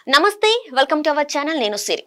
నమస్తే welcome to our channel నేను సిరి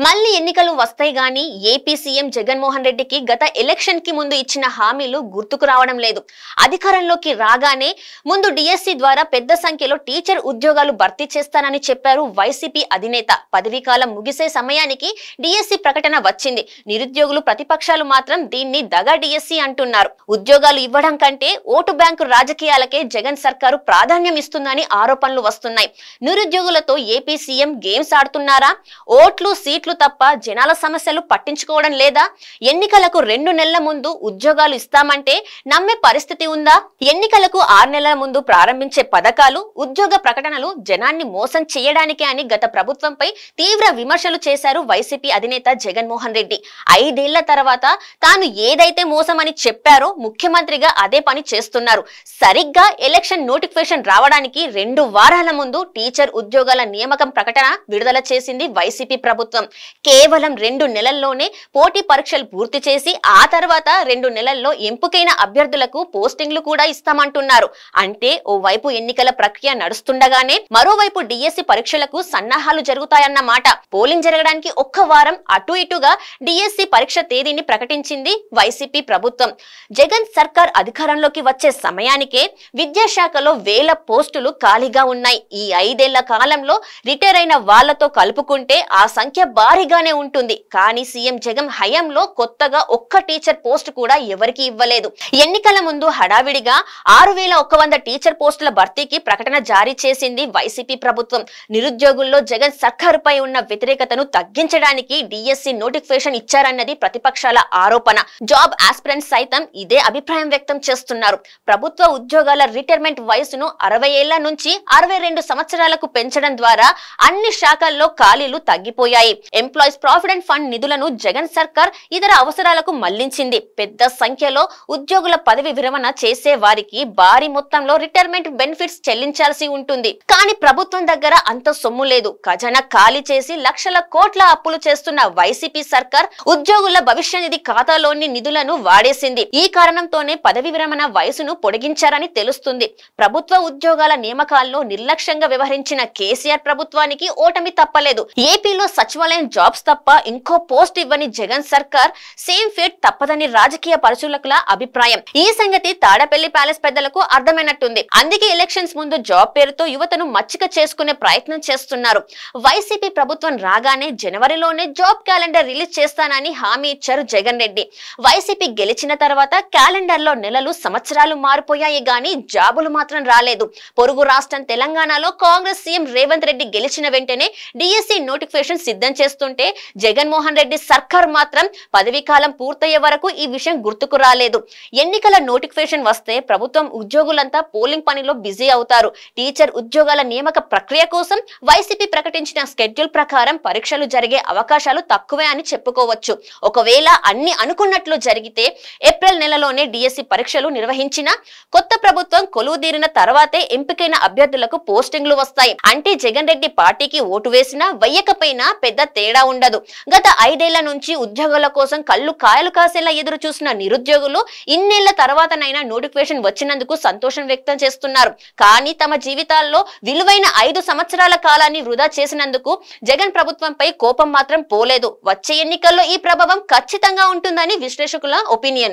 మళ్ళీ ఎన్నికలు వస్తాయి గానీ ఏపీ సీఎం జగన్మోహన్ రెడ్డికి గత ఎలక్షన్ కి ముందు ఇచ్చిన హామీలు గుర్తుకు రావడం లేదు అధికారంలోకి రాగానే ముందు డిఎస్సి ద్వారా పెద్ద సంఖ్యలో టీచర్ ఉద్యోగాలు భర్తీ చేస్తానని చెప్పారు వైసీపీ అధినేత పదవీకాలం ముగిసే సమయానికి డిఎస్సి ప్రకటన వచ్చింది నిరుద్యోగులు ప్రతిపక్షాలు మాత్రం దీన్ని దగా డిఎస్సి అంటున్నారు ఉద్యోగాలు ఇవ్వడం కంటే ఓటు బ్యాంకు రాజకీయాలకే జగన్ సర్కారు ప్రాధాన్యం ఇస్తుందని ఆరోపణలు వస్తున్నాయి నిరుద్యోగులతో ఏపీ సీఎం గేమ్స్ ఆడుతున్నారా ఓట్లు సీట్లు తప్ప జనాల సమస్యలు పట్టించుకోవడం లేదా ఎన్నికలకు 2 నెలల ముందు ఉద్యోగాలు ఇస్తామంటే నమ్మే పరిస్థితి ఉందా ఎన్నికలకు 6 నెలల ముందు ప్రారంభించే పథకాలు ఉద్యోగ ప్రకటనలు జనాన్ని మోసం చేయడానికే అని గత ప్రభుత్వంపై తీవ్ర విమర్శలు చేశారు వైసీపీ అధినేత జగన్మోహన్ రెడ్డి 5 ఏళ్ల తర్వాత తాను ఏదైతే మోసమని చెప్పారో ముఖ్యమంత్రిగా అదే పని చేస్తున్నారు సరిగ్గా ఎలక్షన్ నోటిఫికేషన్ రావడానికి 2 వారాల ముందు టీచర్ ఉద్యోగాల నియామకం ప్రకటన విడుదల చేసింది వైసీపీ ప్రభుత్వం కేవలం 2 నెలల్లోనే పోటీ పరీక్షలు పూర్తి చేసి ఆ తర్వాత 2 నెలల్లో ఎంపికైన అభ్యర్థులకు పోస్టింగ్లు కూడా ఇస్తామంటున్నారు అంటే ఓవైపు ఎన్నికల ప్రక్రియ నడుస్తుండగానే మరోవైపు డిఎస్సి పరీక్షలకు సన్నాహాలు జరుగుతాయన్నమాట పోలింగ్ జరగడానికి ఒక్క వారం అటు ఇటుగా డిఎస్సి పరీక్ష తేదీని ప్రకటించింది వైసీపీ ప్రభుత్వం జగన్ సర్కార్ అధికారంలోకి వచ్చే సమయానికే విద్యాశాఖలో వేల పోస్టులు ఖాళీగా ఉన్నాయి ఈ 5 ఏళ్ల కాలంలో రిటైర్ అయిన వాళ్లతో కలుపుకుంటే ఆ సంఖ్య భారీగానే ఉంటుంది కానీ సీఎం జగన్ హయాంలో కొత్తగా ఒక్క టీచర్ పోస్ట్ కూడా ఎవరికి ఇవ్వలేదు ఎన్నికల ముందు హడావిడిగా 6100 టీచర్ పోస్టుల భర్తీకి ప్రకటన జారీ చేసింది వైసీపీ ప్రభుత్వం నిరుద్యోగుల్లో జగన్ సర్కారుపై ఉన్న వ్యతిరేకతను తగ్గించడానికి డిఎస్సి నోటిఫికేషన్ ఇచ్చారన్నది ప్రతిపక్షాల ఆరోపణ జాబ్ ఆస్పిరెంట్స్ సైతం ఇదే అభిప్రాయం వ్యక్తం చేస్తున్నారు ప్రభుత్వ ఉద్యోగాల రిటైర్మెంట్ వయసును 60 ఏళ్ల నుంచి 62 సంవత్సరాలకు పెంచడం ద్వారా అన్ని శాఖల్లో ఖాళీలు తగ్గిపోయాయి ఎంప్లాయీస్ ప్రావిడెంట్ ఫండ్ నిధులను జగన్ సర్కార్ ఇతర అవసరాలకు మళ్లించింది పెద్ద సంఖ్యలో ఉద్యోగుల పదవి విరమణ చేసే వారికి భారీ మొత్తంలో రిటైర్మెంట్ బెనిఫిట్స్ చెల్లించాల్సి ఉంటుంది కానీ ప్రభుత్వం దగ్గర అంత సొమ్ము లేదు ఖజానా ఖాళీ చేసి లక్షల కోట్ల అప్పులు చేస్తున్న వైసీపీ సర్కార్ ఉద్యోగుల భవిష్య నిధి ఖాతాలోని నిధులను వాడేసింది ఈ కారణంతోనే పదవి విరమణ వయసును పొడిగించారని తెలుస్తుంది ప్రభుత్వ ఉద్యోగాల నియామకాల్లో నిర్లక్ష్యంగా వ్యవహరించిన కేసీఆర్ ప్రభుత్వానికి ఓటమి తప్పలేదు ఏపీలో సచివాలయం జాబ్స్ తప్ప ఇంకో పోస్ట్ ఇవ్వని జగన్ సర్కార్ సేమ్ ఫేట్ తప్పదని రాజకీయ పరిశీలకుల అభిప్రాయం ఈ సంగతి తాడపల్లి ప్యాలెస్ పెద్దలకు అర్థమైనట్టుంది అందుకే ఎలక్షన్స్ ముందు జాబ్ పేరుతో యువతను మచ్చిక చేసుకునే ప్రయత్నం చేస్తున్నారు వైసీపీ ప్రభుత్వం రాగానే జనవరిలోనే జాబ్ క్యాలెండర్ రిలీజ్ చేస్తానని హామీ ఇచ్చారు జగన్ రెడ్డి వైసీపీ గెలిచిన తర్వాత క్యాలెండర్ లో నెలలు సంవత్సరాలు మారిపోయాయి గానీ జాబులు మాత్రం రాలేదు పొరుగు రాష్ట్రం తెలంగాణలో కాంగ్రెస్ సీఎం రేవంత్ రెడ్డి గెలిచిన వెంటనే డిఎస్సి నోటిఫికేషన్ సిద్ధం చేస్తుంటే జగన్మోహన్ రెడ్డి సర్కార్ మాత్రం పదవీకాలం పూర్తయ్యే వరకు ఈ విషయం గుర్తుకు రాలేదు ఎన్నికల నోటిఫికేషన్ వస్తే ప్రభుత్వం ఉద్యోగులంతా పోలింగ్ పనిలో బిజీ అవుతారు టీచర్ ఉద్యోగాల నియామక ప్రక్రియ కోసం వైసీపీ ప్రకటించిన స్కెడ్యూల్ ప్రకారం పరీక్షలు జరిగే అవకాశాలు తక్కువే అని చెప్పుకోవచ్చు ఒకవేళ అన్ని అనుకున్నట్లు జరిగితే ఏప్రిల్ నెలలోనే డిఎస్సి పరీక్షలు నిర్వహించిన కొత్త ప్రభుత్వం కొలువుదీరిన తర్వాతే ఎంపికైన అభ్యర్థులకు పోస్టింగ్లు వస్తాయి అంటే జగన్ రెడ్డి పార్టీకి ఓటు వేసినా వెయ్యకపోయినా పెద్ద తేడా ఉండదు గత 5 ఏళ్ల నుంచి ఉద్యోగాల కోసం కళ్ళు కాయలు కాసేలా ఎదురు చూసిన నిరుద్యోగులు ఇన్నేళ్ల తర్వాతనైనా నోటిఫికేషన్ వచ్చినందుకు సంతోషం వ్యక్తం చేస్తున్నారు కానీ తమ జీవితాల్లో విలువైన 5 సంవత్సరాల కాలాన్ని వృధా చేసినందుకు జగన్ ప్రభుత్వంపై కోపం మాత్రం పోలేదు వచ్చే ఎన్నికల్లో ఈ ప్రభావం ఖచ్చితంగా ఉంటుందని విశ్లేషకుల ఒపీనియన్